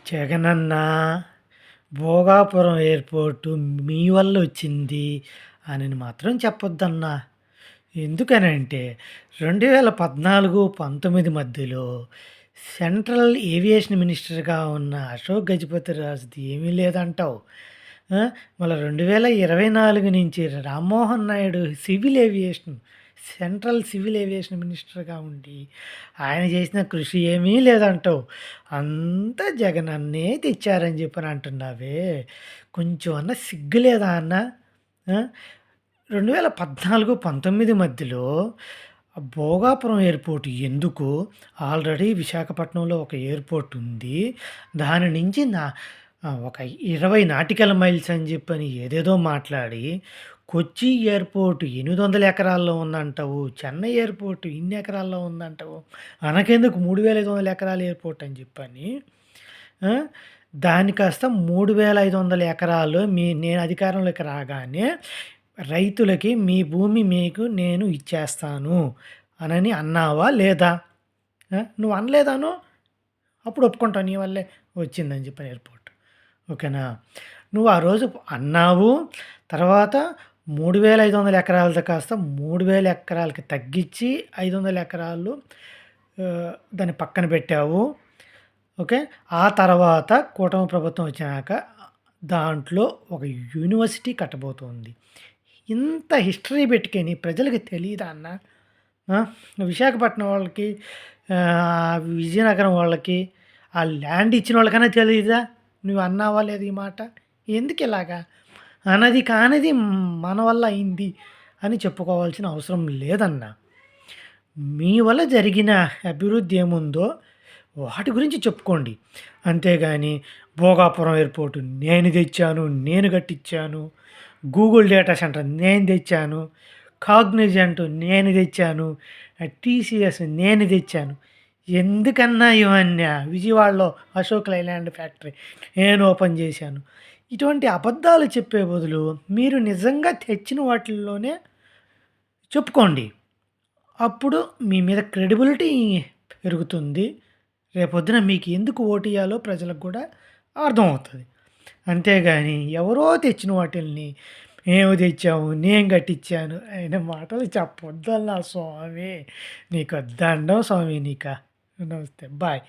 Jagananna Bhogapuram airport మీ వల్లొచ్చింది అని మాత్రం చెప్పొద్దన్నా. ఎందుకనంటే 2014, 19 మధ్యలో సెంట్రల్ ఏవియేషన్ మినిస్టర్‌గా ఉన్న అశోక్ గజపతిరాజుది ఏమీ లేదంటావు. ఆ! మళ్ళా 2024 నుంచి Rammohan Naidu central civil aviation మినిస్టర్‌గా ఉండి ఆయన చేసిన కృషి ఏమీ లేదంటావు. అంతా జగనన్నే తెచ్చారని చెప్పని అంటున్నావే! కొంచెం అన్నా సిగ్గు లేదా అన్నా? ఆ! 2014, 19 మధ్యలో భోగాపురం ఎయిర్‌పోర్ట్ ఎందుకు? ఆల్రెడీ విశాఖపట్నంలో ఒక ఎయిర్‌పోర్ట్ ఉంది. దాని నుంచి ఒక 20 నాటికల్ మైల్స్ అని చెప్పని ఏదేదో మాట్లాడి, కొచ్చి ఎయిర్‌పోర్ట్ 800 ఎకరాల్లో ఉందంటావు. చెన్నై ఎయిర్‌పోర్ట్ ఇన్ని ఎకరాల్లో ఉందంటావు. మనకెందుకు 3500 ఎకరాల ఎయిర్‌పోర్ట్ అని చెప్పని. ఆ! దాన్ని కాస్త 3500 ఎకరాలు నేను అధికారంలోకి రాగానే రైతులకి మీ భూమి మీకు నేను ఇచ్చేస్తాను అనని అన్నావా? లేదా? నువ్వు అనలేదను. అప్పుడు ఒప్పుకుంటాను. నీ వల్లే వచ్చిందని చెప్పని ఎయిర్‌పోర్ట్. ఓకేనా? నువ్వు ఆ రోజు అన్నావు. తర్వాత 3500 ఎకరాలది కాస్త 3000 ఎకరాలకి తగ్గించి 500 ఎకరాలు దాన్ని పక్కన పెట్టావు. ఓకే. ఆ తర్వాత కూటమి ప్రభుత్వం వచ్చినాక దాంట్లో ఒక యూనివర్సిటీ కట్టబోతోంది. ఇంత హిస్టరీ పెట్టుకొని ప్రజలకి తెలీదా అన్న? ఆ! విశాఖపట్నం వాళ్ళకి, విజయనగరం వాళ్ళకి, ఆ ల్యాండ్ ఇచ్చిన వాళ్ళకన్నా తెలీదా? నువ్వు అన్నావా లేదా ఈ మాట? ఎందుకిలాగా? అనది కానిది మన వల్ల అయింది అని చెప్పుకోవాల్సిన అవసరం లేదన్నా. మీ వల్ల జరిగిన అభివృద్ధి ఏముందో వాటి గురించి చెప్పుకోండి. అంతేగాని భోగాపురం ఎయిర్‌పోర్ట్ నేను తెచ్చాను, నేను కట్టించాను. గూగుల్ డేటా సెంటర్ నేను తెచ్చాను. కాగ్నిజెంట్ నేను తెచ్చాను. టీసీఎస్ నేను తెచ్చాను. ఎందుకన్నా ఇవన్నీ? విజయవాడలో అశోక్ లైలాండ్ ఫ్యాక్టరీ నేను ఓపెన్ చేశాను. ఇటువంటి అబద్ధాలు చెప్పే బదులు మీరు నిజంగా తెచ్చిన వాటిల్లోనే చెప్పుకోండి. అప్పుడు మీ మీద క్రెడిబిలిటీ పెరుగుతుంది. రేపొద్దున మీకు ఎందుకు ఓటేయాలో ప్రజలకు కూడా అర్థమవుతది. అంతేగాని ఎవరో తెచ్చిన వాటిల్ని మేము తెచ్చాము, నేను కట్టించాను అయిన మాటలు చెప్పొద్దన్నా స్వామి. నీకు దండం స్వామి నీకా. నమస్తే. బాయ్.